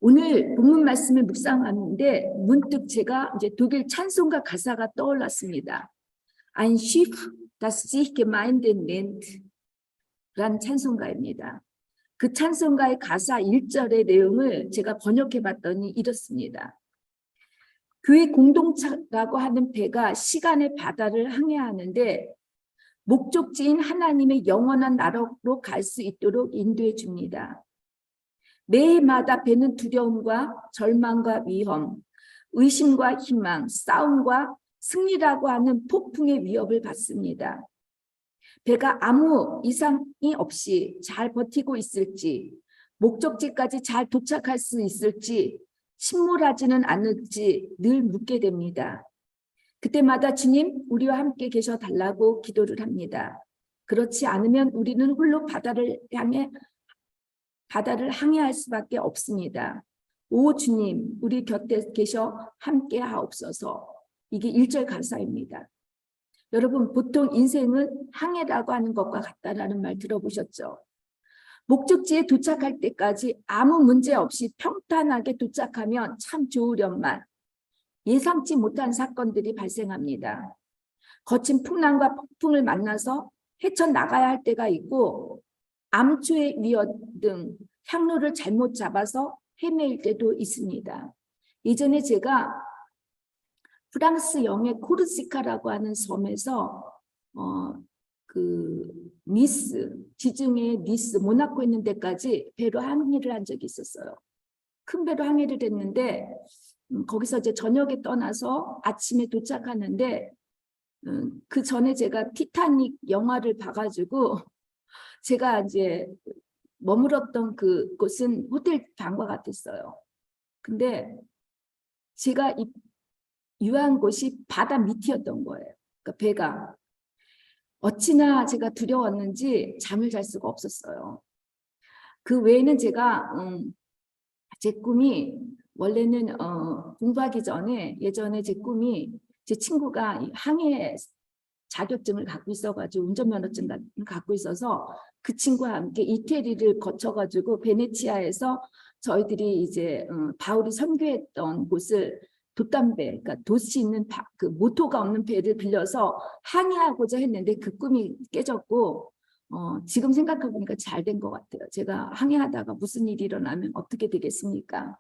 오늘 본문 말씀을 묵상하는데 문득 제가 이제 독일 찬송가 가사가 떠올랐습니다. Ein Schiff, das sich Gemeinde nennt 라는 찬송가입니다. 그 찬송가의 가사 1절의 내용을 제가 번역해 봤더니 이렇습니다. 교회 공동체라고 하는 배가 시간의 바다를 항해하는데 목적지인 하나님의 영원한 나라로 갈 수 있도록 인도해 줍니다. 매해마다 배는 두려움과 절망과 위험, 의심과 희망, 싸움과 승리라고 하는 폭풍의 위협을 받습니다. 배가 아무 이상이 없이 잘 버티고 있을지, 목적지까지 잘 도착할 수 있을지, 침몰하지는 않을지 늘 묻게 됩니다. 그때마다 주님, 우리와 함께 계셔 달라고 기도를 합니다. 그렇지 않으면 우리는 홀로 바다를 항해할 수밖에 없습니다. 오 주님, 우리 곁에 계셔 함께 하옵소서. 이게 1절 가사입니다. 여러분, 보통 인생은 항해라고 하는 것과 같다라는 말 들어보셨죠? 목적지에 도착할 때까지 아무 문제 없이 평탄하게 도착하면 참 좋으련만 예상치 못한 사건들이 발생합니다. 거친 풍랑과 폭풍을 만나서 헤쳐나가야 할 때가 있고 암초의 위협 등 향로를 잘못 잡아서 헤매일 때도 있습니다. 예전에 제가 프랑스 영의 코르시카라고 하는 섬에서 니스, 지중해 니스, 모나코 있는 데까지 배로 항해를 한 적이 있었어요. 큰 배로 항해를 했는데 거기서 이제 저녁에 떠나서 아침에 도착하는데 그 전에 제가 티타닉 영화를 봐가지고 제가 이제 머물었던 그곳은 호텔 방과 같았어요. 근데 제가 유한 곳이 바다 밑이었던 거예요. 그러니까 배가 어찌나 제가 두려웠는지 잠을 잘 수가 없었어요. 그 외에는 제가 제 꿈이 원래는 공부하기 전에 예전에 제 꿈이 제 친구가 항해 자격증을 갖고 있어가지고 운전면허증 갖고 있어서 그 친구와 함께 이태리를 거쳐가지고 베네치아에서 저희들이 이제 바울이 선교했던 곳을 돛담배, 그러니까 돛이 있는 그 모터가 없는 배를 빌려서 항해하고자 했는데 그 꿈이 깨졌고 지금 생각해보니까 잘 된 것 같아요. 제가 항해하다가 무슨 일이 일어나면 어떻게 되겠습니까?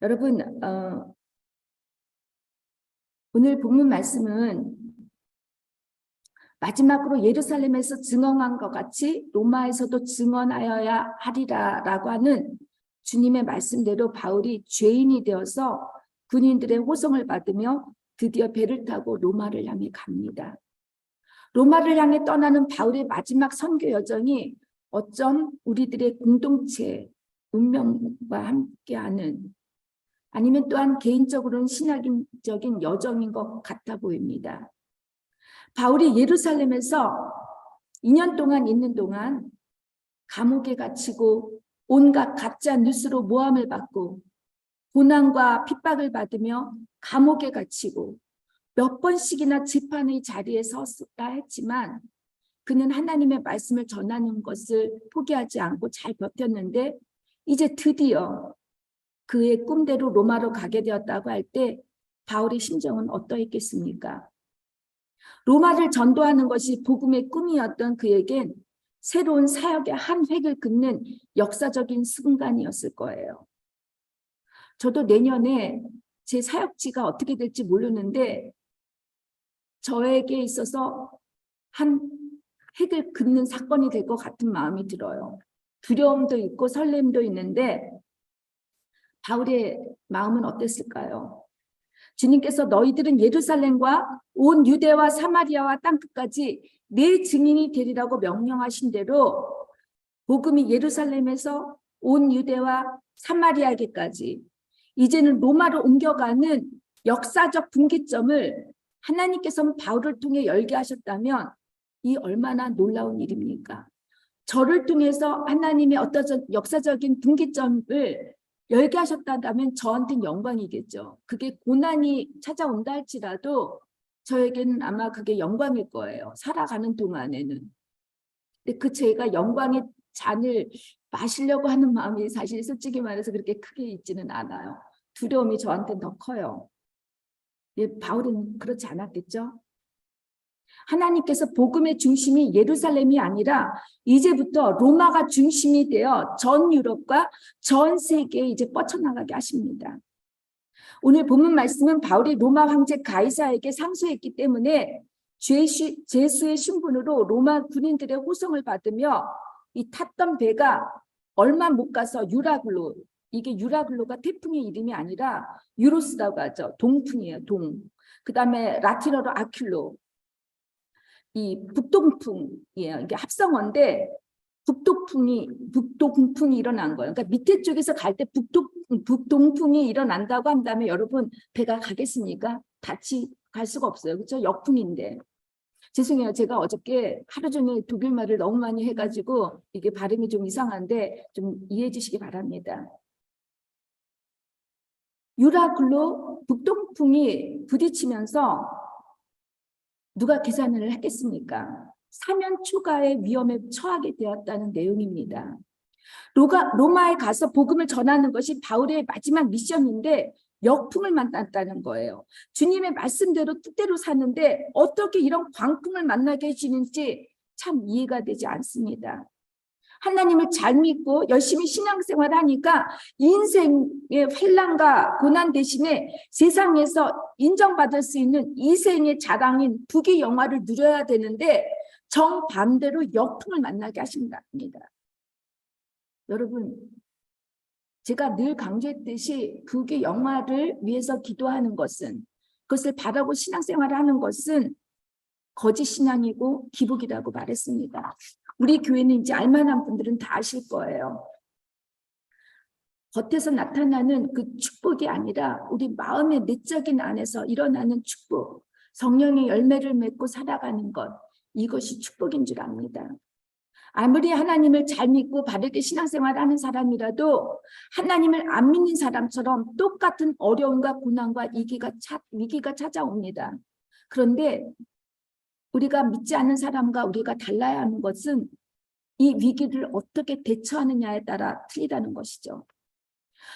여러분, 오늘 본문 말씀은 마지막으로 예루살렘에서 증언한 것 같이 로마에서도 증언하여야 하리라라고 하는 주님의 말씀대로 바울이 죄인이 되어서 군인들의 호송을 받으며 드디어 배를 타고 로마를 향해 갑니다. 로마를 향해 떠나는 바울의 마지막 선교 여정이 어쩜 우리들의 공동체 운명과 함께하는 아니면 또한 개인적으로는 신학적인 여정인 것 같아 보입니다. 바울이 예루살렘에서 2년 동안 있는 동안 감옥에 갇히고 온갖 가짜 뉴스로 모함을 받고 고난과 핍박을 받으며 감옥에 갇히고 몇 번씩이나 재판의 자리에 섰다 했지만 그는 하나님의 말씀을 전하는 것을 포기하지 않고 잘 버텼는데 이제 드디어 그의 꿈대로 로마로 가게 되었다고 할 때 바울의 심정은 어떠했겠습니까? 로마를 전도하는 것이 복음의 꿈이었던 그에겐 새로운 사역의 한 획을 긋는 역사적인 순간이었을 거예요. 저도 내년에 제 사역지가 어떻게 될지 모르는데 저에게 있어서 한 획을 긋는 사건이 될 것 같은 마음이 들어요. 두려움도 있고 설렘도 있는데 바울의 마음은 어땠을까요? 주님께서 너희들은 예루살렘과 온 유대와 사마리아와 땅끝까지 내 증인이 되리라고 명령하신 대로 복음이 예루살렘에서 온 유대와 사마리아에게까지 이제는 로마로 옮겨가는 역사적 분기점을 하나님께서는 바울을 통해 열게 하셨다면 이 얼마나 놀라운 일입니까? 저를 통해서 하나님의 어떤 역사적인 분기점을 열게 하셨다면 저한테는 영광이겠죠. 그게 고난이 찾아온다 할지라도 저에게는 아마 그게 영광일 거예요. 살아가는 동안에는. 근데 제가 영광의 잔을 마시려고 하는 마음이 사실 솔직히 말해서 그렇게 크게 있지는 않아요. 두려움이 저한테는 더 커요. 예, 바울은 그렇지 않았겠죠? 하나님께서 복음의 중심이 예루살렘이 아니라 이제부터 로마가 중심이 되어 전 유럽과 전 세계에 이제 뻗쳐나가게 하십니다. 오늘 본문 말씀은 바울이 로마 황제 가이사에게 상소했기 때문에 제수의 신분으로 로마 군인들의 호송을 받으며 이 탔던 배가 얼마 못 가서 유라굴로, 이게 유라굴로가 태풍의 이름이 아니라 유로스라고 하죠. 동풍이에요. 동. 그 다음에 라틴어로 아큘로. 이 북동풍이에요. 이게 합성어인데 북동풍이 일어난 거예요. 그러니까 밑에 쪽에서 갈 때 북동풍이 일어난다고 한다면 여러분 배가 가겠습니까? 같이 갈 수가 없어요. 그렇죠? 역풍인데. 죄송해요. 제가 어저께 하루 종일 독일 말을 너무 많이 해가지고 이게 발음이 좀 이상한데 좀 이해해 주시기 바랍니다. 유라굴로 북동풍이 부딪히면서 누가 계산을 했겠습니까? 사면 초가의 위험에 처하게 되었다는 내용입니다. 로마에 가서 복음을 전하는 것이 바울의 마지막 미션인데 역풍을 만났다는 거예요. 주님의 말씀대로 뜻대로 사는데 어떻게 이런 광풍을 만나게 해주는지 참 이해가 되지 않습니다. 하나님을 잘 믿고 열심히 신앙생활을 하니까 인생의 환난과 고난 대신에 세상에서 인정받을 수 있는 이생의 자랑인 부귀 영화를 누려야 되는데 정반대로 역풍을 만나게 하신답니다. 여러분, 제가 늘 강조했듯이 부귀 영화를 위해서 기도하는 것은, 그것을 바라고 신앙생활을 하는 것은 거짓 신앙이고 기복이라고 말했습니다. 우리 교회는 이제 알만한 분들은 다 아실 거예요. 겉에서 나타나는 그 축복이 아니라 우리 마음의 내적인 안에서 일어나는 축복, 성령의 열매를 맺고 살아가는 것, 이것이 축복인 줄 압니다. 아무리 하나님을 잘 믿고 바르게 신앙생활을 하는 사람이라도 하나님을 안 믿는 사람처럼 똑같은 어려움과 고난과 위기가 찾아옵니다. 그런데 우리가 믿지 않는 사람과 우리가 달라야 하는 것은 이 위기를 어떻게 대처하느냐에 따라 틀리다는 것이죠.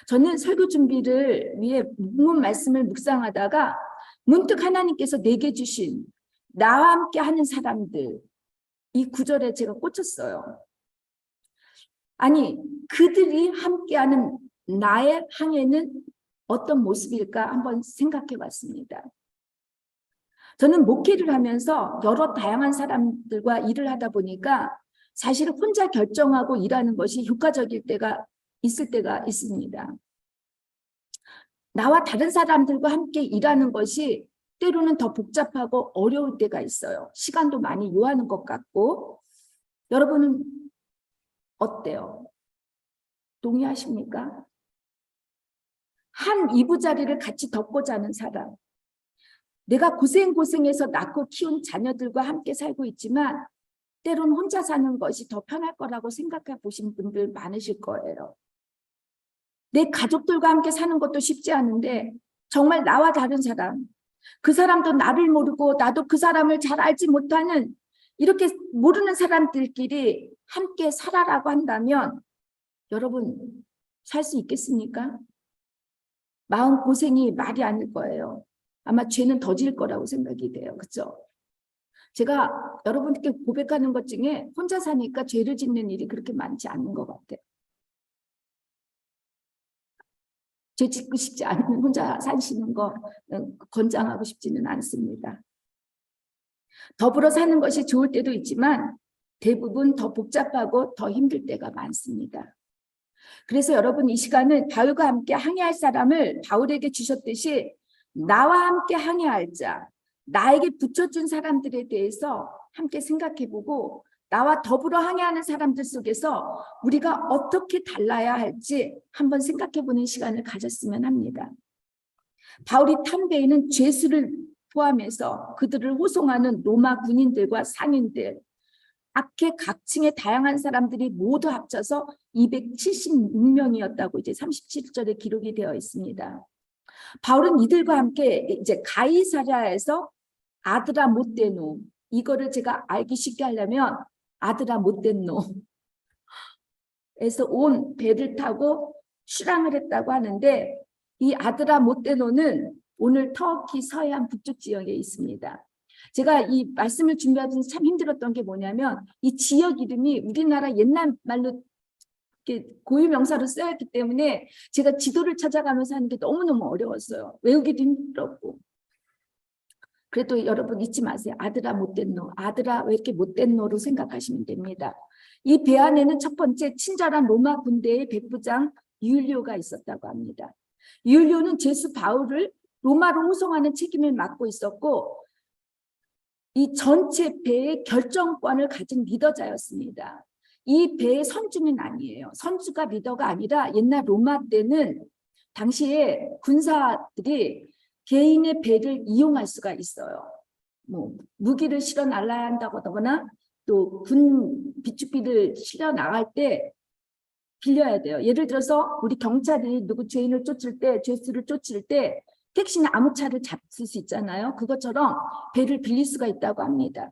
저는 설교 준비를 위해 본문 말씀을 묵상하다가 문득 하나님께서 내게 주신 나와 함께 하는 사람들, 이 구절에 제가 꽂혔어요. 아니, 그들이 함께하는 나의 항해는 어떤 모습일까 한번 생각해 봤습니다. 저는 목회를 하면서 여러 다양한 사람들과 일을 하다 보니까 사실 혼자 결정하고 일하는 것이 효과적일 때가 있을 때가 있습니다. 나와 다른 사람들과 함께 일하는 것이 때로는 더 복잡하고 어려울 때가 있어요. 시간도 많이 요하는 것 같고. 여러분은 어때요? 동의하십니까? 한 이부자리를 같이 덮고 자는 사람. 내가 고생해서 낳고 키운 자녀들과 함께 살고 있지만 때론 혼자 사는 것이 더 편할 거라고 생각해 보신 분들 많으실 거예요. 내 가족들과 함께 사는 것도 쉽지 않은데 정말 나와 다른 사람, 그 사람도 나를 모르고 나도 그 사람을 잘 알지 못하는 이렇게 모르는 사람들끼리 함께 살아라고 한다면 여러분 살 수 있겠습니까? 마음고생이 말이 아닐 거예요. 아마 죄는 더 질 거라고 생각이 돼요. 그렇죠? 제가 여러분께 고백하는 것 중에 혼자 사니까 죄를 짓는 일이 그렇게 많지 않은 것 같아요. 죄 짓고 싶지 않으면 혼자 사시는 거 권장하고 싶지는 않습니다. 더불어 사는 것이 좋을 때도 있지만 대부분 더 복잡하고 더 힘들 때가 많습니다. 그래서 여러분 이 시간은 바울과 함께 항해할 사람을 바울에게 주셨듯이 나와 함께 항해할 자, 나에게 붙여준 사람들에 대해서 함께 생각해보고 나와 더불어 항해하는 사람들 속에서 우리가 어떻게 달라야 할지 한번 생각해보는 시간을 가졌으면 합니다. 바울이 탄 배에는 죄수를 포함해서 그들을 호송하는 로마 군인들과 상인들, 악해 각층의 다양한 사람들이 모두 합쳐서 276명이었다고 이제 37절에 기록이 되어 있습니다. 바울은 이들과 함께 이제 가이사랴에서 아드라 못된 노, 이거를 제가 알기 쉽게 하려면 아드라 못된 노, 온 배를 타고 출항을 했다고 하는데 이 아드라모테노는 오늘 터키 서해안 북쪽 지역에 있습니다. 제가 이 말씀을 준비하면서 참 힘들었던 게 뭐냐면 이 지역 이름이 우리나라 옛날 말로 고유 명사로 쓰였기 때문에 제가 지도를 찾아가면서 하는 게 너무너무 어려웠어요. 외우기도 힘들었고. 그래도 여러분 잊지 마세요. 아드라 못된 노. 아드라 왜 이렇게 못된 노로 생각하시면 됩니다. 이 배 안에는 첫 번째 친절한 로마 군대의 백부장 율리오가 있었다고 합니다. 율리오는 제수 바울을 로마로 호송하는 책임을 맡고 있었고 이 전체 배의 결정권을 가진 리더자였습니다. 이 배의 선주는 아니에요. 선주가 리더가 아니라 옛날 로마 때는 당시에 군사들이 개인의 배를 이용할 수가 있어요. 뭐 무기를 실어 날라야 한다거나 또 군 비축비를 실어 나갈 때 빌려야 돼요. 예를 들어서 우리 경찰이 누구 죄인을 쫓을 때, 죄수를 쫓을 때 택시는 아무 차를 잡을 수 있잖아요. 그것처럼 배를 빌릴 수가 있다고 합니다.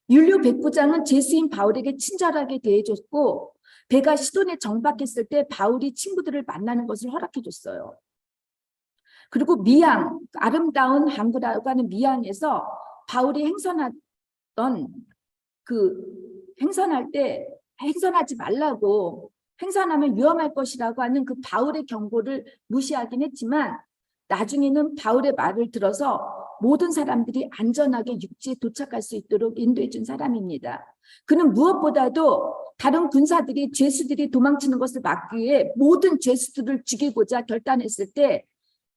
율리오 백부장은 제수인 바울에게 친절하게 대해줬고 배가 시돈에 정박했을 때 바울이 친구들을 만나는 것을 허락해줬어요. 그리고 미양, 아름다운 항구라고 하는 미양에서 바울이 행선할 때 행선하지 말라고, 행선하면 위험할 것이라고 하는 그 바울의 경고를 무시하긴 했지만 나중에는 바울의 말을 들어서 모든 사람들이 안전하게 육지에 도착할 수 있도록 인도해 준 사람입니다. 그는 무엇보다도 다른 군사들이 죄수들이 도망치는 것을 막기 위해 모든 죄수들을 죽이고자 결단했을 때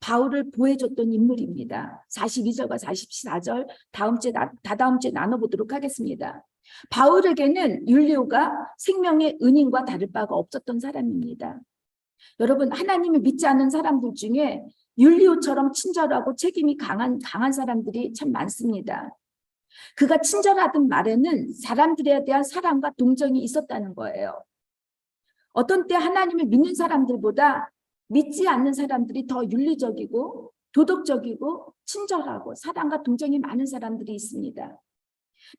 바울을 보호해줬던 인물입니다. 42절과 44절 다다음 주에 나눠보도록 하겠습니다. 바울에게는 율리오가 생명의 은인과 다를 바가 없었던 사람입니다. 여러분, 하나님을 믿지 않는 사람들 중에 율리오처럼 친절하고 책임이 강한 사람들이 참 많습니다. 그가 친절하던 말에는 사람들에 대한 사랑과 동정이 있었다는 거예요. 어떤 때 하나님을 믿는 사람들보다 믿지 않는 사람들이 더 윤리적이고 도덕적이고 친절하고 사랑과 동정이 많은 사람들이 있습니다.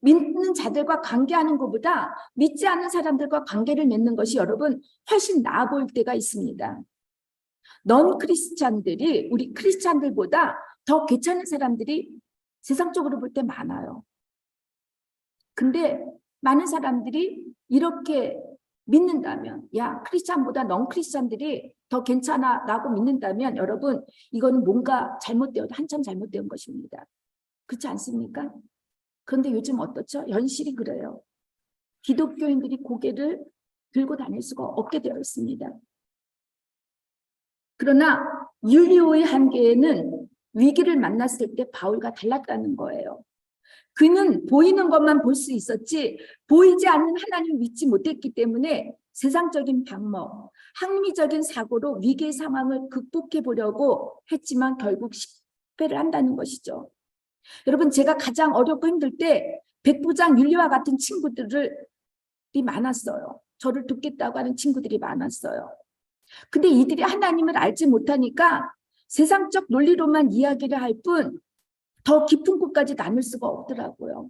믿는 자들과 관계하는 것보다 믿지 않는 사람들과 관계를 맺는 것이 여러분 훨씬 나아 보일 때가 있습니다. 넌 크리스찬들이 우리 크리스찬들보다 더 괜찮은 사람들이 세상적으로 볼 때 많아요. 근데 많은 사람들이 이렇게 믿는다면, 야, 크리스찬보다 넌 크리스찬들이 더 괜찮아 라고 믿는다면 여러분 이거는 뭔가 한참 잘못된 것입니다. 그렇지 않습니까? 그런데 요즘 어떻죠? 현실이 그래요. 기독교인들이 고개를 들고 다닐 수가 없게 되어 있습니다. 그러나 율리오의 한계에는 위기를 만났을 때 바울과 달랐다는 거예요. 그는 보이는 것만 볼 수 있었지 보이지 않는 하나님을 믿지 못했기 때문에 세상적인 방법, 합리적인 사고로 위기의 상황을 극복해 보려고 했지만 결국 실패를 한다는 것이죠. 여러분, 제가 가장 어렵고 힘들 때 백부장 율리와 같은 친구들이 많았어요. 저를 돕겠다고 하는 친구들이 많았어요. 근데 이들이 하나님을 알지 못하니까 세상적 논리로만 이야기를 할 뿐 더 깊은 곳까지 나눌 수가 없더라고요.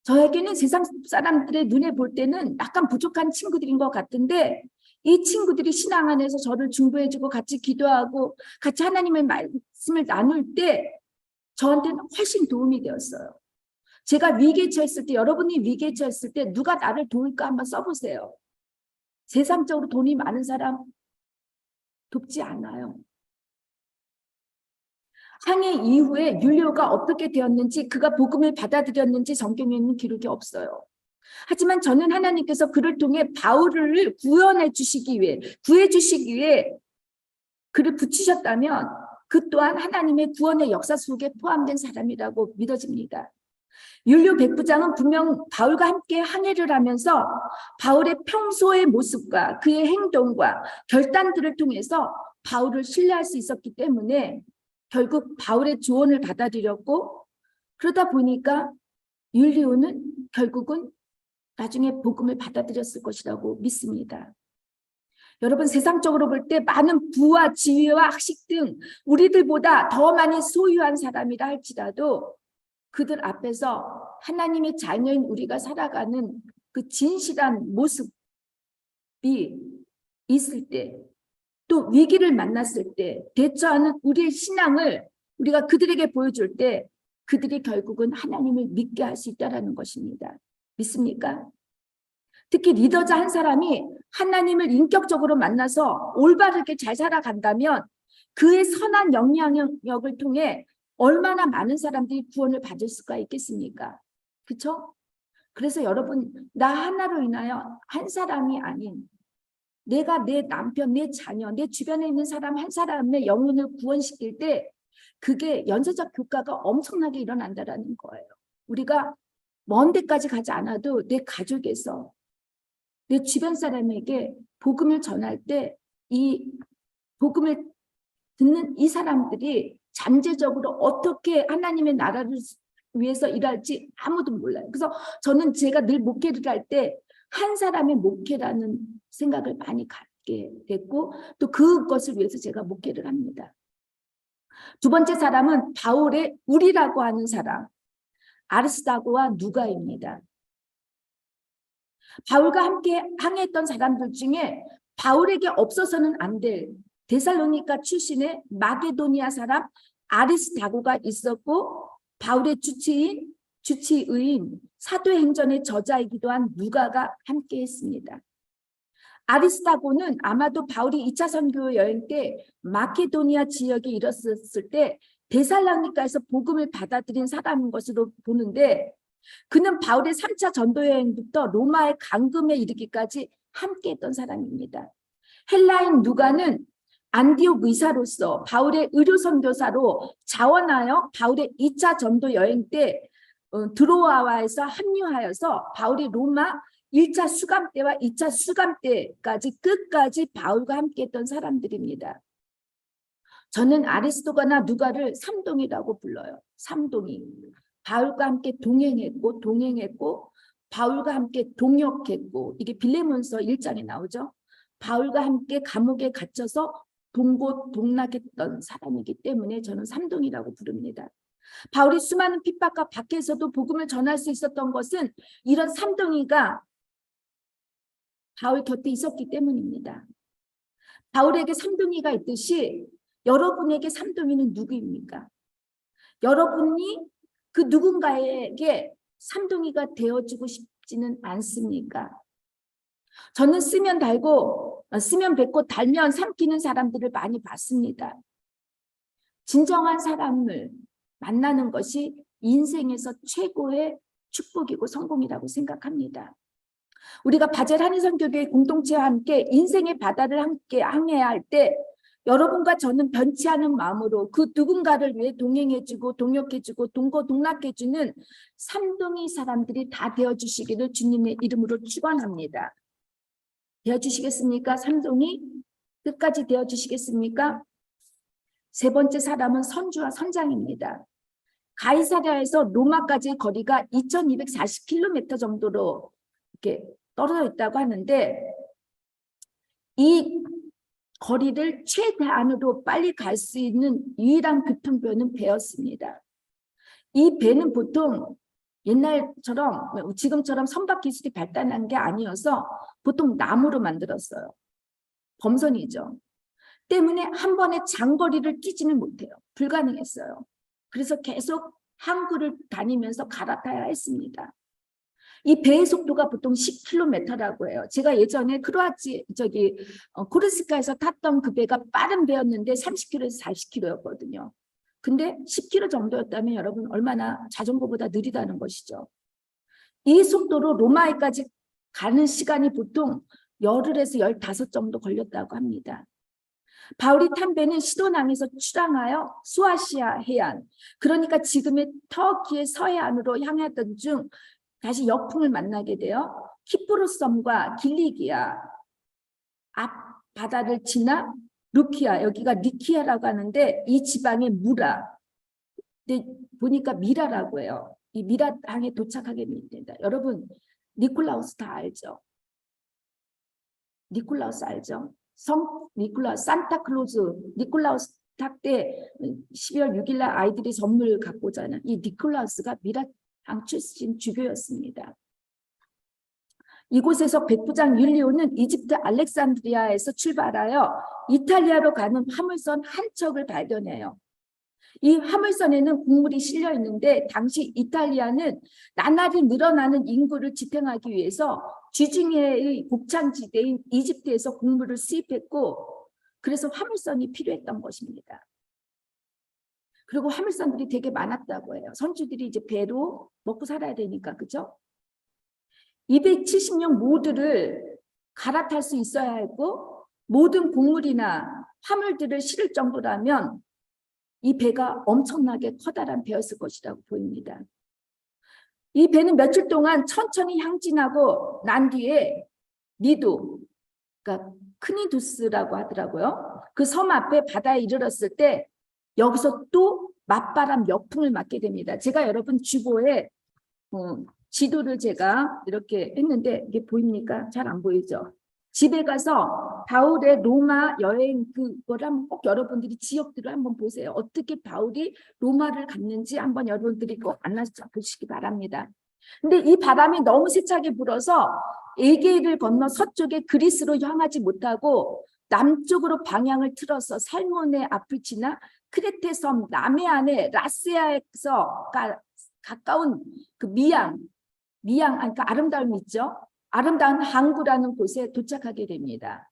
저에게는 세상 사람들의 눈에 볼 때는 약간 부족한 친구들인 것 같은데 이 친구들이 신앙 안에서 저를 중보해주고 같이 기도하고 같이 하나님의 말씀을 나눌 때 저한테는 훨씬 도움이 되었어요. 제가 위기에 처했을 때, 여러분이 위기에 처했을 때 누가 나를 도울까 한번 써보세요. 세상적으로 돈이 많은 사람 돕지 않아요. 항해 이후에 율리오가 어떻게 되었는지, 그가 복음을 받아들였는지 성경에는 기록이 없어요. 하지만 저는 하나님께서 그를 통해 바울을 구해 주시기 위해 그를 붙이셨다면 그 또한 하나님의 구원의 역사 속에 포함된 사람이라고 믿어집니다. 율리오 백부장은 분명 바울과 함께 항해를 하면서 바울의 평소의 모습과 그의 행동과 결단들을 통해서 바울을 신뢰할 수 있었기 때문에 결국 바울의 조언을 받아들였고, 그러다 보니까 율리오는 결국은 나중에 복음을 받아들였을 것이라고 믿습니다. 여러분, 세상적으로 볼 때 많은 부와 지위와 학식 등 우리들보다 더 많이 소유한 사람이라 할지라도 그들 앞에서 하나님의 자녀인 우리가 살아가는 그 진실한 모습이 있을 때, 또 위기를 만났을 때 대처하는 우리의 신앙을 우리가 그들에게 보여줄 때 그들이 결국은 하나님을 믿게 할 수 있다는 것입니다. 믿습니까? 특히 리더자 한 사람이 하나님을 인격적으로 만나서 올바르게 잘 살아간다면 그의 선한 영향력을 통해 얼마나 많은 사람들이 구원을 받을 수가 있겠습니까? 그렇죠? 그래서 여러분, 나 하나로 인하여 한 사람이 아닌 내가 내 남편, 내 자녀, 내 주변에 있는 사람 한 사람의 영혼을 구원시킬 때 그게 연쇄적 효과가 엄청나게 일어난다는 거예요. 우리가 먼 데까지 가지 않아도 내 가족에서 내 주변 사람에게 복음을 전할 때 이 복음을 듣는 이 사람들이 잠재적으로 어떻게 하나님의 나라를 위해서 일할지 아무도 몰라요. 그래서 저는 제가 늘 목회를 할 때 한 사람의 목회라는 생각을 많이 갖게 됐고 또 그것을 위해서 제가 목회를 합니다. 두 번째 사람은 바울의 우리라고 하는 사람, 아리스다고와 누가입니다. 바울과 함께 항해했던 사람들 중에 바울에게 없어서는 안 될 데살로니가 출신의 마게도니아 사람 아리스다고가 있었고 바울의 주치의인 사도행전의 저자이기도 한 누가가 함께 했습니다. 아리스다고는 아마도 바울이 2차 선교 여행 때 마케도니아 지역에 이르렀을 때 데살로니가에서 복음을 받아들인 사람인 것으로 보는데 그는 바울의 3차 전도 여행부터 로마의 강금에 이르기까지 함께했던 사람입니다. 헬라인 누가는 안디옥 의사로서 바울의 의료 선교사로 자원하여 바울의 2차 전도 여행 때 드로아와에서 합류하여서 바울이 로마 1차 수감 때와 2차 수감 때까지 끝까지 바울과 함께했던 사람들입니다. 저는 아리스도가나 누가를 삼동이라고 불러요. 삼동이. 바울과 함께 동행했고 바울과 함께 동역했고 이게 빌레몬서 1장에 나오죠. 바울과 함께 감옥에 갇혀서 동고동락했던 사람이기 때문에 저는 삼동이라고 부릅니다. 바울이 수많은 핍박과 밖에서도 복음을 전할 수 있었던 것은 이런 삼동이가 바울 곁에 있었기 때문입니다. 바울에게 삼동이가 있듯이 여러분에게 삼동이는 누구입니까? 여러분이 그 누군가에게 삼동이가 되어주고 싶지는 않습니까? 저는 쓰면 뱉고 달면 삼키는 사람들을 많이 봤습니다. 진정한 사람을 만나는 것이 인생에서 최고의 축복이고 성공이라고 생각합니다. 우리가 바젤 한인선교교회 공동체와 함께 인생의 바다를 함께 항해해야 할 때 여러분과 저는 변치 않은 마음으로 그 누군가를 위해 동행해주고 동역해주고 동고동락해주는 삼동이 사람들이 다 되어주시기를 주님의 이름으로 축원합니다. 되어주시겠습니까? 삼동이 끝까지 되어주시겠습니까? 세 번째 사람은 선주와 선장입니다. 가이사랴에서 로마까지의 거리가 2240km 정도로 이렇게 떨어져 있다고 하는데 이 거리를 최대한으로 빨리 갈 수 있는 유일한 교통편은 배였습니다. 이 배는 보통 옛날처럼 지금처럼 선박 기술이 발달한 게 아니어서 보통 나무로 만들었어요. 범선이죠. 때문에 한 번에 장거리를 뛰지는 못해요. 불가능했어요. 그래서 계속 항구를 다니면서 갈아타야 했습니다. 이 배의 속도가 보통 10km라고 해요. 제가 예전에 코르시카에서 탔던 그 배가 빠른 배였는데 30km에서 40km였거든요. 근데 10km 정도였다면 여러분 얼마나 자전거보다 느리다는 것이죠. 이 속도로 로마에까지 가는 시간이 보통 열흘에서 15 정도 걸렸다고 합니다. 바울이 탄 배는 시도낭에서 출항하여 수아시아 해안, 그러니까 지금의 터키의 서해안으로 향하던 중 다시 역풍을 만나게 되어 키프로스 섬과 길리기아 앞 바다를 지나 루키아, 여기가 니키아라고 하는데 이 지방의 무라, 근데 보니까 미라라고 해요. 이 미라 항에 도착하게 됩니다. 여러분 니콜라우스 다 알죠? 니콜라우스 알죠? 성 니콜라우스, 산타클로즈 니콜라우스 탁 때 12월 6일 날 아이들이 선물 갖고 오잖아요. 이 니콜라우스가 미라 당 출신 주교였습니다. 이곳에서 백부장 율리오는 이집트 알렉산드리아에서 출발하여 이탈리아로 가는 화물선 한 척을 발견해요. 이 화물선에는 곡물이 실려 있는데 당시 이탈리아는 나날이 늘어나는 인구를 지탱하기 위해서 지중해의 곡창지대인 이집트에서 곡물을 수입했고, 그래서 화물선이 필요했던 것입니다. 그리고 화물선들이 되게 많았다고 해요. 선주들이 이제 배로 먹고 살아야 되니까, 그죠? 270명 모두를 갈아탈 수 있어야 했고, 모든 곡물이나 화물들을 실을 정도라면 이 배가 엄청나게 커다란 배였을 것이라고 보입니다. 이 배는 며칠 동안 천천히 향진하고 난 뒤에 니도, 그러니까 크니두스라고 하더라고요. 그 섬 앞에 바다에 이르렀을 때 여기서 또 맞바람 역풍을 맞게 됩니다. 제가 여러분 주보에 지도를 제가 이렇게 했는데 이게 보입니까? 잘 안 보이죠? 집에 가서 바울의 로마 여행 그거를 한번 꼭 여러분들이 지역들을 한번 보세요. 어떻게 바울이 로마를 갔는지 한번 여러분들이 꼭 만나서 보시기 바랍니다. 근데 이 바람이 너무 세차게 불어서 에게이를 건너 서쪽에 그리스로 향하지 못하고 남쪽으로 방향을 틀어서 살몬의 앞을 지나 크레테 섬 남해안의 라스에아에서 가까운 그 그러니까 아름다움 있죠? 아름다운 항구라는 곳에 도착하게 됩니다.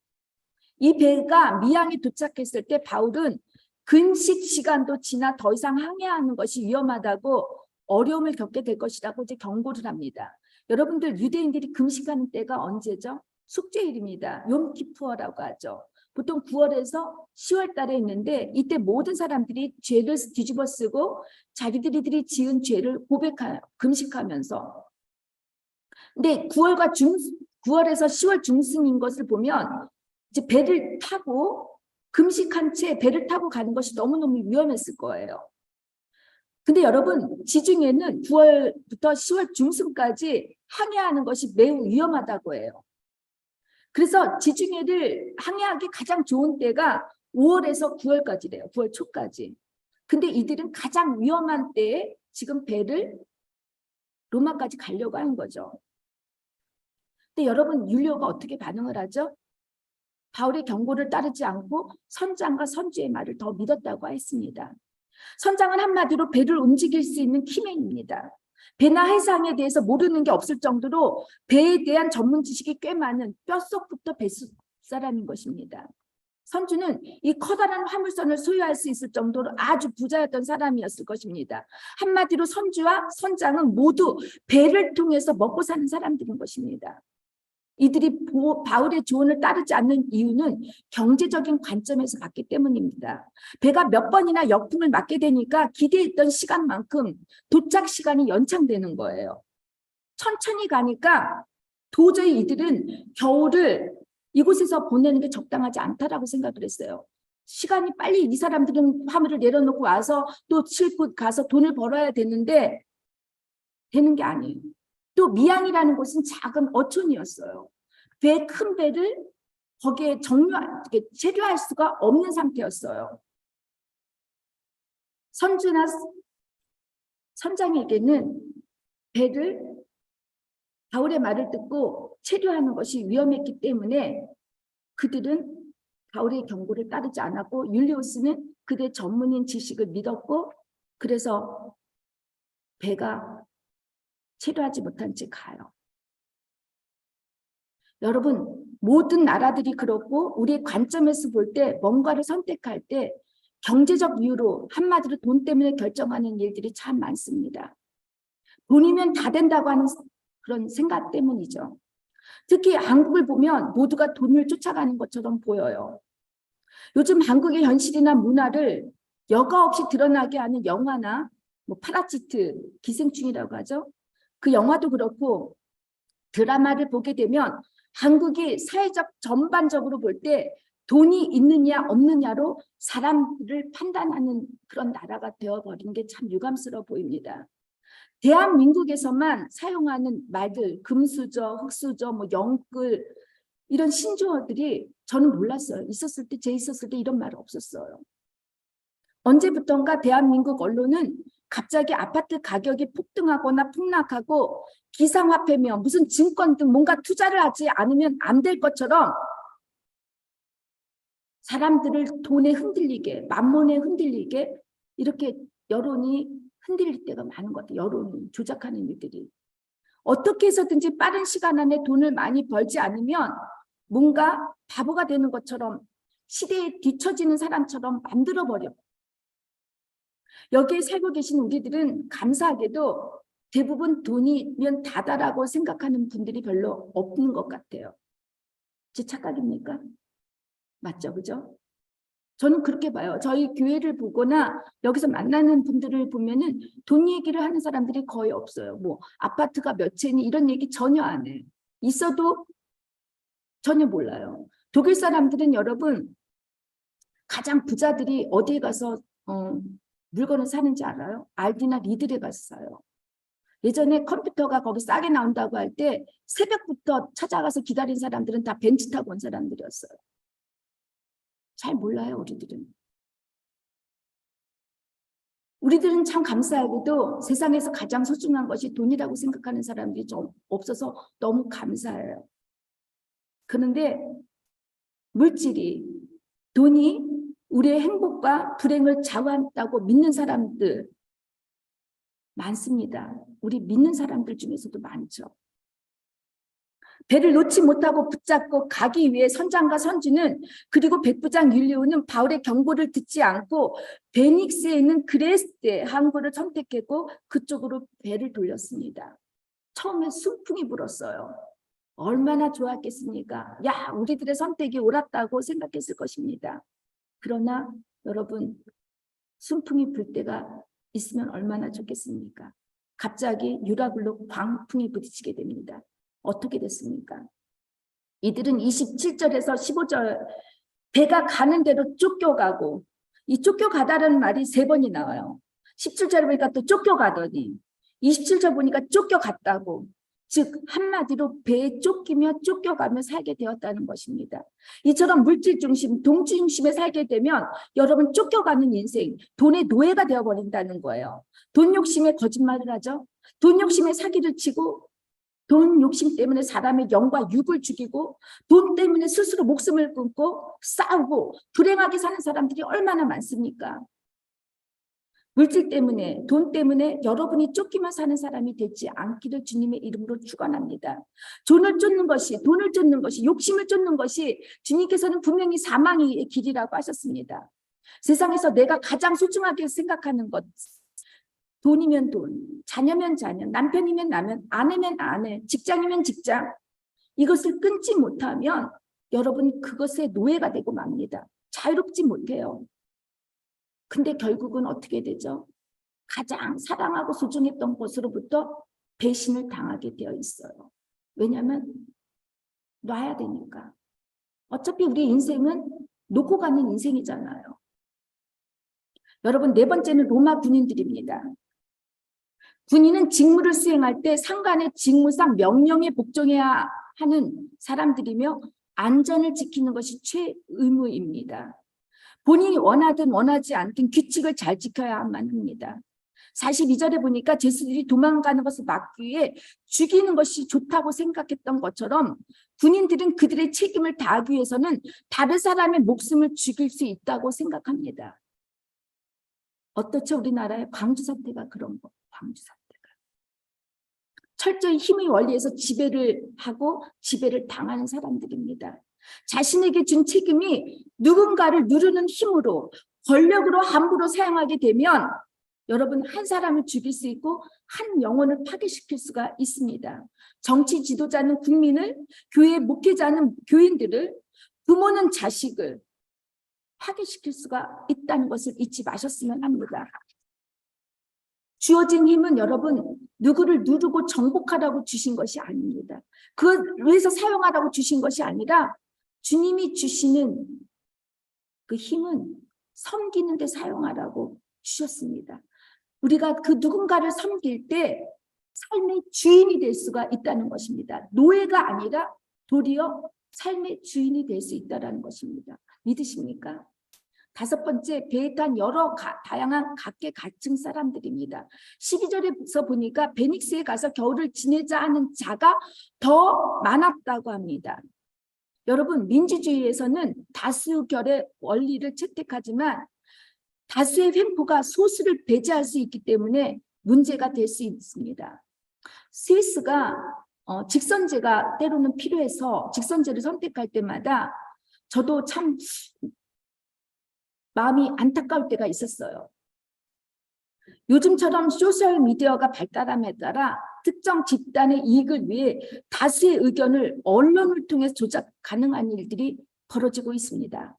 이 배가 미양에 도착했을 때 바울은 근식 시간도 지나 더 이상 항해하는 것이 위험하다고 어려움을 겪게 될 것이라고 이제 경고를 합니다. 여러분들 유대인들이 금식하는 때가 언제죠? 숙제일입니다. 욤키푸어라고 하죠. 보통 9월에서 10월 달에 있는데 이때 모든 사람들이 죄를 뒤집어 쓰고 자기들이 지은 죄를 고백하여 금식하면서, 근데 9월에서 10월 중순인 것을 보면 이제 배를 타고 금식한 채 배를 타고 가는 것이 너무너무 위험했을 거예요. 근데 여러분 지중해는 9월부터 10월 중순까지 항해하는 것이 매우 위험하다고 해요. 그래서 지중해를 항해하기 가장 좋은 때가 5월에서 9월까지래요. 9월 초까지. 근데 이들은 가장 위험한 때에 지금 배를 로마까지 가려고 하는 거죠. 근데 여러분 율리오가 어떻게 반응을 하죠? 바울의 경고를 따르지 않고 선장과 선주의 말을 더 믿었다고 했습니다. 선장은 한마디로 배를 움직일 수 있는 키맨입니다. 배나 해상에 대해서 모르는 게 없을 정도로 배에 대한 전문 지식이 꽤 많은 뼛속부터 뱃사람인 것입니다. 선주는 이 커다란 화물선을 소유할 수 있을 정도로 아주 부자였던 사람이었을 것입니다. 한마디로 선주와 선장은 모두 배를 통해서 먹고 사는 사람들인 것입니다. 이들이 바울의 조언을 따르지 않는 이유는 경제적인 관점에서 봤기 때문입니다. 배가 몇 번이나 역풍을 맞게 되니까 기대했던 시간만큼 도착 시간이 연장되는 거예요. 천천히 가니까 도저히 이들은 겨울을 이곳에서 보내는 게 적당하지 않다라고 생각을 했어요. 시간이 빨리 이 사람들은 화물을 내려놓고 와서 또 싣고 가서 돈을 벌어야 되는데 되는 게 아니에요. 또 미양이라는 곳은 작은 어촌이었어요. 큰 배를 거기에 체류할 수가 없는 상태였어요. 선주나 선장에게는 배를 바울의 말을 듣고 체류하는 것이 위험했기 때문에 그들은 바울의 경고를 따르지 않았고, 율리오스는 그들의 전문인 지식을 믿었고, 그래서 배가 체류하지 못한 채 가요. 여러분 모든 나라들이 그렇고 우리의 관점에서 볼 때 뭔가를 선택할 때 경제적 이유로 한마디로 돈 때문에 결정하는 일들이 참 많습니다. 돈이면 다 된다고 하는 그런 생각 때문이죠. 특히 한국을 보면 모두가 돈을 쫓아가는 것처럼 보여요. 요즘 한국의 현실이나 문화를 여과 없이 드러나게 하는 영화나 파라치트, 기생충이라고 하죠. 그 영화도 그렇고 드라마를 보게 되면 한국이 사회적 전반적으로 볼 때 돈이 있느냐 없느냐로 사람들을 판단하는 그런 나라가 되어버린 게 참 유감스러워 보입니다. 대한민국에서만 사용하는 말들, 금수저, 흑수저, 영끌 이런 신조어들이 저는 몰랐어요. 제 있었을 때 이런 말 없었어요. 언제부턴가 대한민국 언론은 갑자기 아파트 가격이 폭등하거나 폭락하고 기상화폐며 무슨 증권 등 뭔가 투자를 하지 않으면 안 될 것처럼 사람들을 돈에 흔들리게, 만몬에 흔들리게 이렇게 여론이 흔들릴 때가 많은 것 같아요. 여론이 조작하는 일들이. 어떻게 해서든지 빠른 시간 안에 돈을 많이 벌지 않으면 뭔가 바보가 되는 것처럼 시대에 뒤처지는 사람처럼 만들어버려. 여기에 살고 계신 우리들은 감사하게도 대부분 돈이면 다다라고 생각하는 분들이 별로 없는 것 같아요. 제 착각입니까? 맞죠, 그죠? 저는 그렇게 봐요. 저희 교회를 보거나 여기서 만나는 분들을 보면은 돈 얘기를 하는 사람들이 거의 없어요. 뭐 아파트가 몇 채니 이런 얘기 전혀 안 해. 있어도 전혀 몰라요. 독일 사람들은 여러분 가장 부자들이 어디에 가서 물건을 사는지 알아요? 알디나 리들에 가서 사요. 예전에 컴퓨터가 거기 싸게 나온다고 할 때 새벽부터 찾아가서 기다린 사람들은 다 벤츠 타고 온 사람들이었어요. 잘 몰라요, 우리들은. 우리들은 참 감사하게도 세상에서 가장 소중한 것이 돈이라고 생각하는 사람들이 좀 없어서 너무 감사해요. 그런데 물질이, 돈이 우리의 행복과 불행을 좌우한다고 믿는 사람들 많습니다. 우리 믿는 사람들 중에서도 많죠. 배를 놓지 못하고 붙잡고 가기 위해 선장과 선주는 그리고 백부장 율리오는 바울의 경고를 듣지 않고 베닉스에 있는 그레스테 항구를 선택했고 그쪽으로 배를 돌렸습니다. 처음에 순풍이 불었어요. 얼마나 좋았겠습니까? 야, 우리들의 선택이 옳았다고 생각했을 것입니다. 그러나 여러분, 순풍이 불 때가 있으면 얼마나 좋겠습니까? 갑자기 유라굴로 광풍이 부딪히게 됩니다. 어떻게 됐습니까? 이들은 27절에서 15절 배가 가는 대로 쫓겨가고, 이 쫓겨가다라는 말이 3번이 나와요. 17절에 보니까 또 쫓겨가더니 27절 보니까 쫓겨갔다고, 즉 한마디로 배에 쫓기며 쫓겨가며 살게 되었다는 것입니다. 이처럼 물질 중심, 돈 중심에 살게 되면 여러분 쫓겨가는 인생, 돈의 노예가 되어버린다는 거예요. 돈 욕심에 거짓말을 하죠. 돈 욕심에 사기를 치고 돈 욕심 때문에 사람의 영과 육을 죽이고 돈 때문에 스스로 목숨을 끊고 싸우고 불행하게 사는 사람들이 얼마나 많습니까? 물질 때문에, 돈 때문에 여러분이 쫓기만 사는 사람이 되지 않기를 주님의 이름으로 축원합니다. 돈을 쫓는 것이, 돈을 쫓는 것이, 욕심을 쫓는 것이 주님께서는 분명히 사망의 길이라고 하셨습니다. 세상에서 내가 가장 소중하게 생각하는 것, 돈이면 돈, 자녀면 자녀, 남편이면 남편, 아내면 아내, 직장이면 직장, 이것을 끊지 못하면 여러분 그것의 노예가 되고 맙니다. 자유롭지 못해요. 근데 결국은 어떻게 되죠? 가장 사랑하고 소중했던 것으로부터 배신을 당하게 되어 있어요. 왜냐하면 놔야 되니까. 어차피 우리 인생은 놓고 가는 인생이잖아요. 여러분, 4번째는 로마 군인들입니다. 군인은 직무를 수행할 때 상관의 직무상 명령에 복종해야 하는 사람들이며 안전을 지키는 것이 최의무입니다. 본인이 원하든 원하지 않든 규칙을 잘 지켜야만 합니다. 42절에 보니까 죄수들이 도망가는 것을 막기 위해 죽이는 것이 좋다고 생각했던 것처럼 군인들은 그들의 책임을 다하기 위해서는 다른 사람의 목숨을 죽일 수 있다고 생각합니다. 어떻죠? 우리나라의 광주 사태가 그런 거. 광주 사태가. 철저히 힘의 원리에서 지배를 하고 지배를 당하는 사람들입니다. 자신에게 준 책임이 누군가를 누르는 힘으로 권력으로 함부로 사용하게 되면 여러분 한 사람을 죽일 수 있고 한 영혼을 파괴시킬 수가 있습니다. 정치 지도자는 국민을, 교회 목회자는 교인들을, 부모는 자식을 파괴시킬 수가 있다는 것을 잊지 마셨으면 합니다. 주어진 힘은 여러분 누구를 누르고 정복하라고 주신 것이 아닙니다. 그걸 위해서 사용하라고 주신 것이 아니라 주님이 주시는 그 힘은 섬기는 데 사용하라고 주셨습니다. 우리가 그 누군가를 섬길 때 삶의 주인이 될 수가 있다는 것입니다. 노예가 아니라 도리어 삶의 주인이 될 수 있다는 것입니다. 믿으십니까? 다섯 번째, 배에 탄 여러 다양한 각계각층 사람들입니다. 12절에서 보니까 베닉스에 가서 겨울을 지내자 하는 자가 더 많았다고 합니다. 여러분, 민주주의에서는 다수결의 원리를 채택하지만 다수의 횡포가 소수를 배제할 수 있기 때문에 문제가 될 수 있습니다. 스위스가 직선제가 때로는 필요해서 직선제를 선택할 때마다 저도 참 마음이 안타까울 때가 있었어요. 요즘처럼 소셜미디어가 발달함에 따라 특정 집단의 이익을 위해 다수의 의견을 언론을 통해서 조작 가능한 일들이 벌어지고 있습니다.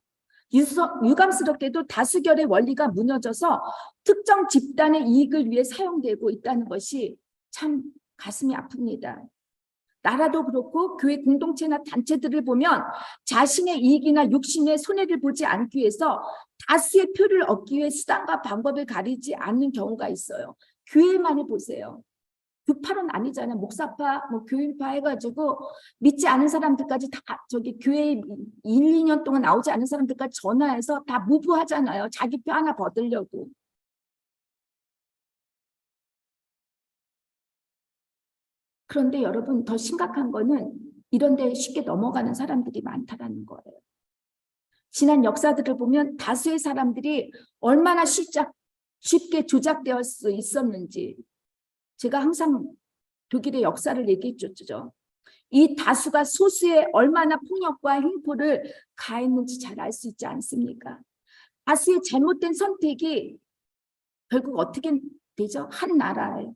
유감스럽게도 다수결의 원리가 무너져서 특정 집단의 이익을 위해 사용되고 있다는 것이 참 가슴이 아픕니다. 나라도 그렇고 교회 공동체나 단체들을 보면 자신의 이익이나 육신의 손해를 보지 않기 위해서 다수의 표를 얻기 위해 수단과 방법을 가리지 않는 경우가 있어요. 교회만을 보세요. 교파는 아니잖아요. 목사파, 교인파 해가지고 믿지 않은 사람들까지 다 저기 교회에 1, 2년 동안 나오지 않은 사람들까지 전화해서 다 무부하잖아요. 자기 표 하나 받으려고. 그런데 여러분, 더 심각한 거는 이런 데 쉽게 넘어가는 사람들이 많다라는 거예요. 지난 역사들을 보면 다수의 사람들이 얼마나 쉽게 조작되어 수 있었는지 제가 항상 독일의 역사를 얘기했죠. 이 다수가 소수의 얼마나 폭력과 횡포를 가했는지 잘 알 수 있지 않습니까? 다수의 잘못된 선택이 결국 어떻게 되죠? 한 나라에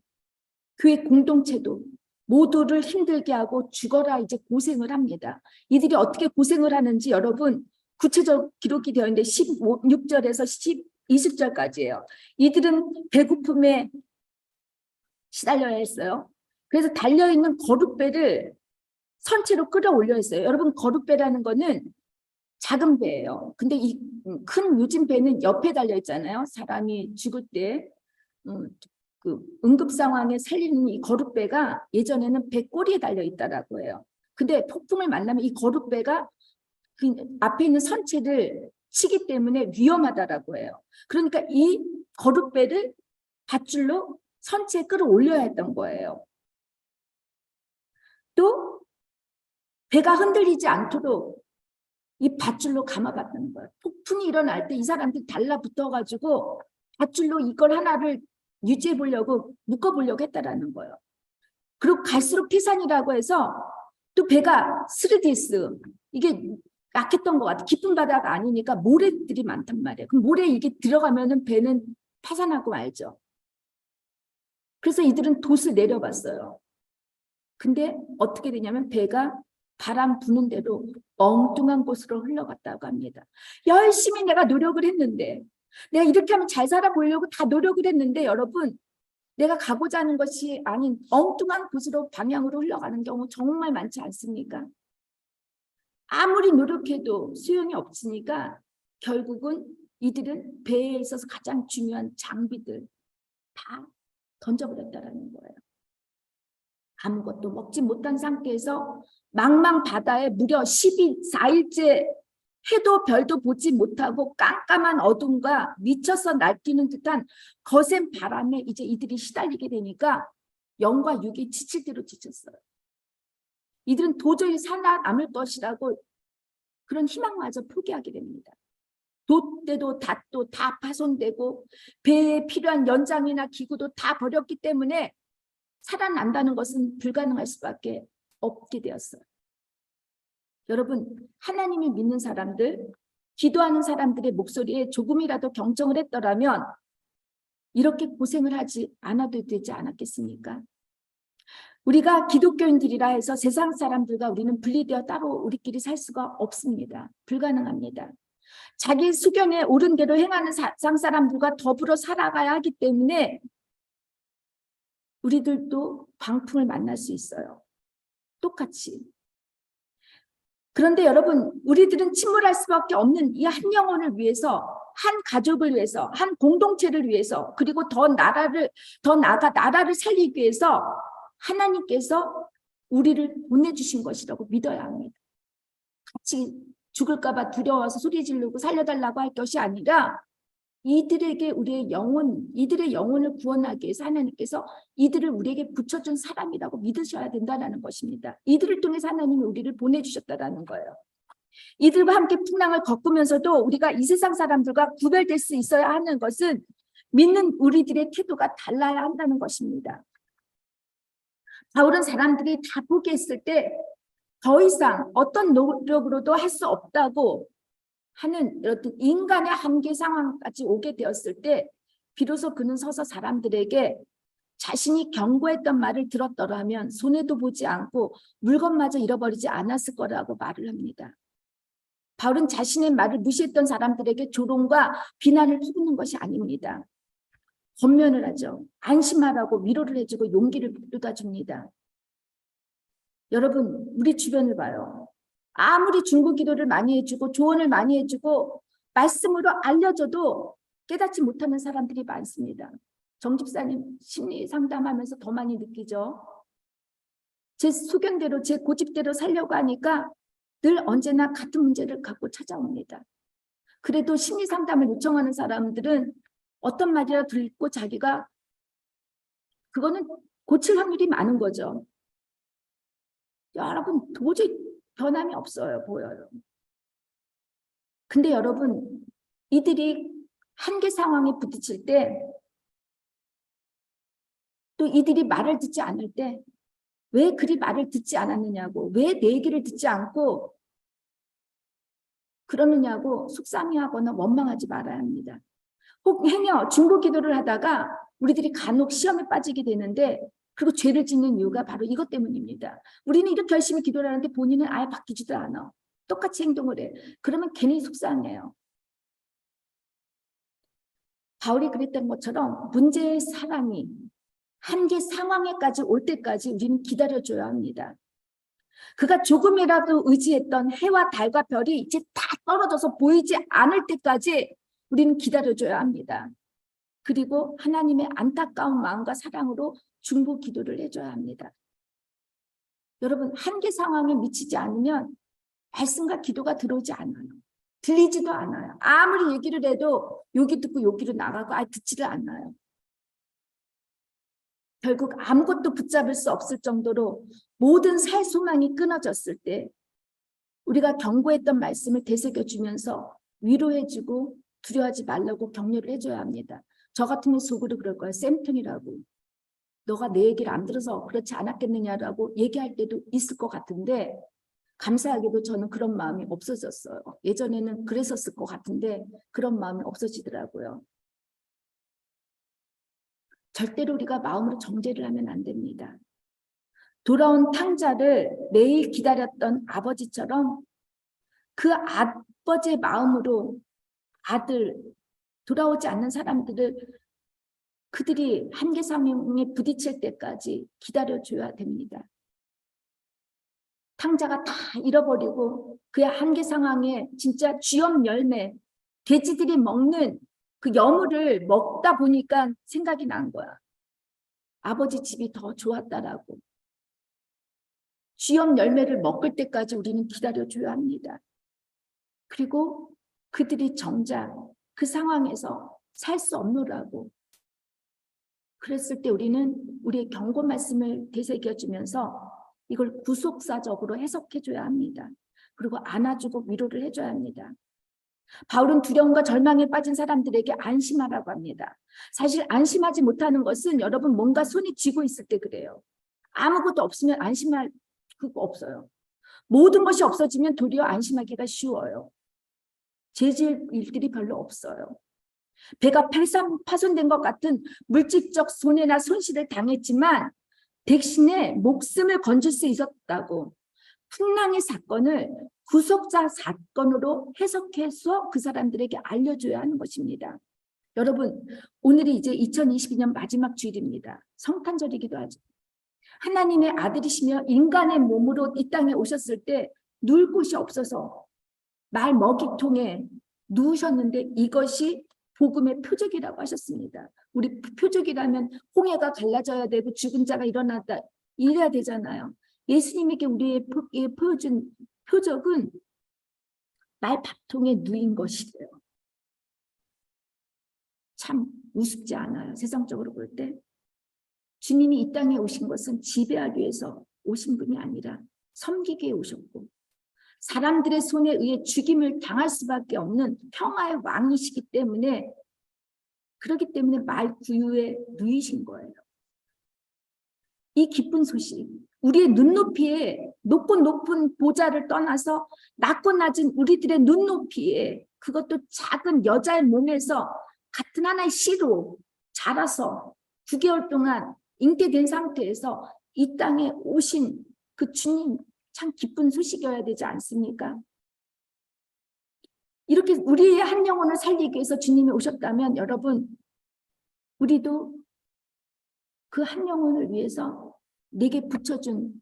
교회 공동체도 모두를 힘들게 하고 죽어라 이제 고생을 합니다. 이들이 어떻게 고생을 하는지 여러분 구체적 기록이 되어 있는데 16절에서 20절까지예요. 이들은 배고픔에 시달려야 했어요. 그래서 달려있는 거룻배를 선체로 끌어올려 했어요. 여러분, 거룻배라는 거는 작은 배예요. 근데 이 큰 요즘 배는 옆에 달려 있잖아요. 사람이 죽을 때 그 응급 상황에 살리는 이 거룻배가 예전에는 배 꼬리에 달려 있다라고 해요. 근데 폭풍을 만나면 이 거룻배가 그 앞에 있는 선체를 치기 때문에 위험하다라고 해요. 그러니까 이 거룻배를 밧줄로 선체에 끌어올려야 했던 거예요. 또 배가 흔들리지 않도록 이 밧줄로 감아봤다는 거예요. 폭풍이 일어날 때 이 사람들이 달라붙어가지고 밧줄로 이걸 하나를 유지해 보려고 묶어보려고 했다라는 거예요. 그리고 갈수록 태산이라고 해서 또 배가 스르디스 이게 약했던 것 같아. 깊은 바다가 아니니까 모래들이 많단 말이에요. 그럼 모래 이게 들어가면은 배는 파산하고 말죠. 그래서 이들은 돛을 내려봤어요. 근데 어떻게 되냐면 배가 바람 부는 대로 엉뚱한 곳으로 흘러갔다고 합니다. 열심히 내가 노력을 했는데 내가 이렇게 하면 잘 살아 보려고 다 노력을 했는데 여러분 내가 가고자 하는 것이 아닌 엉뚱한 곳으로 방향으로 흘러가는 경우 정말 많지 않습니까? 아무리 노력해도 소용이 없으니까 결국은 이들은 배에 있어서 가장 중요한 장비들 다 던져버렸다는 거예요. 아무것도 먹지 못한 상태에서 망망 바다에 무려 14일째 해도 별도 보지 못하고 깜깜한 어둠과 미쳐서 날뛰는 듯한 거센 바람에 이제 이들이 시달리게 되니까 영과 육이 지칠 대로 지쳤어요. 이들은 도저히 살아남을 것이라고 그런 희망마저 포기하게 됩니다. 돛대도 닷도 다 파손되고 배에 필요한 연장이나 기구도 다 버렸기 때문에 살아난다는 것은 불가능할 수밖에 없게 되었어요. 여러분, 하나님이 믿는 사람들, 기도하는 사람들의 목소리에 조금이라도 경청을 했더라면 이렇게 고생을 하지 않아도 되지 않았겠습니까? 우리가 기독교인들이라 해서 세상 사람들과 우리는 분리되어 따로 우리끼리 살 수가 없습니다. 불가능합니다. 자기 수견에 옳은 대로 행하는 세상 사람들과 더불어 살아가야 하기 때문에 우리들도 방풍을 만날 수 있어요. 똑같이. 그런데 여러분, 우리들은 침몰할 수밖에 없는 이 한 영혼을 위해서, 한 가족을 위해서, 한 공동체를 위해서, 그리고 더 나아가 나라를 살리기 위해서 하나님께서 우리를 보내주신 것이라고 믿어야 합니다. 같이 죽을까 봐 두려워서 소리 지르고 살려달라고 할 것이 아니라 이들에게 우리의 영혼, 이들의 영혼을 구원하기 위해서 하나님께서 이들을 우리에게 붙여준 사람이라고 믿으셔야 된다는 것입니다. 이들을 통해서 하나님이 우리를 보내주셨다는 거예요. 이들과 함께 풍랑을 겪으면서도 우리가 이 세상 사람들과 구별될 수 있어야 하는 것은 믿는 우리들의 태도가 달라야 한다는 것입니다. 바울은 사람들이 다 포기했을 때 더 이상 어떤 노력으로도 할 수 없다고 하는 어떤 인간의 한계 상황까지 오게 되었을 때 비로소 그는 서서 사람들에게 자신이 경고했던 말을 들었더라면 손해도 보지 않고 물건마저 잃어버리지 않았을 거라고 말을 합니다. 바울은 자신의 말을 무시했던 사람들에게 조롱과 비난을 퍼붓는 것이 아닙니다. 권면을 하죠. 안심하라고 위로를 해주고 용기를 북돋아줍니다. 여러분, 우리 주변을 봐요. 아무리 중보 기도를 많이 해주고 조언을 많이 해주고 말씀으로 알려줘도 깨닫지 못하는 사람들이 많습니다. 정 집사님 심리 상담하면서 더 많이 느끼죠. 제 소견대로 제 고집대로 살려고 하니까 늘 언제나 같은 문제를 갖고 찾아옵니다. 그래도 심리 상담을 요청하는 사람들은 어떤 말이라도 듣고 자기가 그거는 고칠 확률이 많은 거죠. 여러분 도저히 변함이 없어요. 보여요. 근데 여러분 이들이 한계 상황에 부딪힐 때 또 이들이 말을 듣지 않을 때 왜 그리 말을 듣지 않았느냐고 왜 내 얘기를 듣지 않고 그러느냐고 속상해하거나 원망하지 말아야 합니다. 혹 행여 중보 기도를 하다가 우리들이 간혹 시험에 빠지게 되는데 그리고 죄를 짓는 이유가 바로 이것 때문입니다. 우리는 이렇게 열심히 기도를 하는데 본인은 아예 바뀌지도 않아. 똑같이 행동을 해. 그러면 괜히 속상해요. 바울이 그랬던 것처럼 문제의 사랑이 한계 상황에까지 올 때까지 우리는 기다려줘야 합니다. 그가 조금이라도 의지했던 해와 달과 별이 이제 다 떨어져서 보이지 않을 때까지 우리는 기다려줘야 합니다. 그리고 하나님의 안타까운 마음과 사랑으로 중보 기도를 해줘야 합니다. 여러분 한계 상황에 미치지 않으면 말씀과 기도가 들어오지 않아요. 들리지도 않아요. 아무리 얘기를 해도 여기 듣고 여기로 나가고 듣지를 않아요. 결국 아무것도 붙잡을 수 없을 정도로 모든 살 소망이 끊어졌을 때 우리가 경고했던 말씀을 되새겨주면서 위로해주고 두려워하지 말라고 격려를 해줘야 합니다. 저 같으면 속으로 그럴 거예요. 쌤통이라고. 너가 내 얘기를 안 들어서 그렇지 않았겠느냐라고 얘기할 때도 있을 것 같은데 감사하게도 저는 그런 마음이 없어졌어요. 예전에는 그랬었을 것 같은데 그런 마음이 없어지더라고요. 절대로 우리가 마음으로 정죄를 하면 안 됩니다. 돌아온 탕자를 매일 기다렸던 아버지처럼 그 아버지의 마음으로 아들, 돌아오지 않는 사람들을 그들이 한계 상황에 부딪힐 때까지 기다려줘야 됩니다. 탕자가 다 잃어버리고 그의 한계 상황에 진짜 쥐염 열매, 돼지들이 먹는 그 여물을 먹다 보니까 생각이 난 거야. 아버지 집이 더 좋았다라고. 쥐염 열매를 먹을 때까지 우리는 기다려줘야 합니다. 그리고 그들이 정작 그 상황에서 살 수 없노라고. 그랬을 때 우리는 우리의 경고 말씀을 되새겨주면서 이걸 구속사적으로 해석해줘야 합니다. 그리고 안아주고 위로를 해줘야 합니다. 바울은 두려움과 절망에 빠진 사람들에게 안심하라고 합니다. 사실 안심하지 못하는 것은 여러분 뭔가 손이 쥐고 있을 때 그래요. 아무것도 없으면 안심할 그거 없어요. 모든 것이 없어지면 도리어 안심하기가 쉬워요. 죄질 일들이 별로 없어요. 배가 파손된 것 같은 물질적 손해나 손실을 당했지만 대신에 목숨을 건질 수 있었다고 풍랑의 사건을 구속자 사건으로 해석해서 그 사람들에게 알려줘야 하는 것입니다. 여러분, 오늘이 이제 2022년 마지막 주일입니다. 성탄절이기도 하죠. 하나님의 아들이시며 인간의 몸으로 이 땅에 오셨을 때 누울 곳이 없어서 말 먹이통에 누우셨는데 이것이 복음의 표적이라고 하셨습니다. 우리 표적이라면 홍해가 갈라져야 되고 죽은 자가 일어났다 이래야 되잖아요. 예수님에게 우리의 보여준 표적은 말밥통에 누인 것이래요. 참 우습지 않아요. 세상적으로 볼 때. 주님이 이 땅에 오신 것은 지배하기 위해서 오신 분이 아니라 섬기기 위해 오셨고, 사람들의 손에 의해 죽임을 당할 수밖에 없는 평화의 왕이시기 때문에, 그렇기 때문에 말 구유에 누이신 거예요. 이 기쁜 소식, 우리의 눈높이에, 높고 높은 보좌를 떠나서 낮고 낮은 우리들의 눈높이에, 그것도 작은 여자의 몸에서 같은 하나의 씨로 자라서 9개월 동안 잉태된 상태에서 이 땅에 오신 그 주님, 참 기쁜 소식이어야 되지 않습니까? 이렇게 우리의 한 영혼을 살리기 위해서 주님이 오셨다면, 여러분, 우리도 그 한 영혼을 위해서 내게 붙여준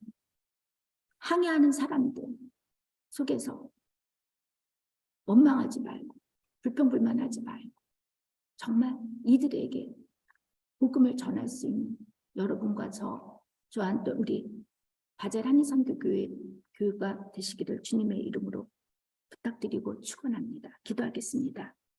항해하는 사람들 속에서 원망하지 말고 불평불만하지 말고 정말 이들에게 복음을 전할 수 있는 여러분과 저한 또 우리 바젤 한인선교교회 교회가 되시기를 주님의 이름으로 부탁드리고 축원합니다. 기도하겠습니다.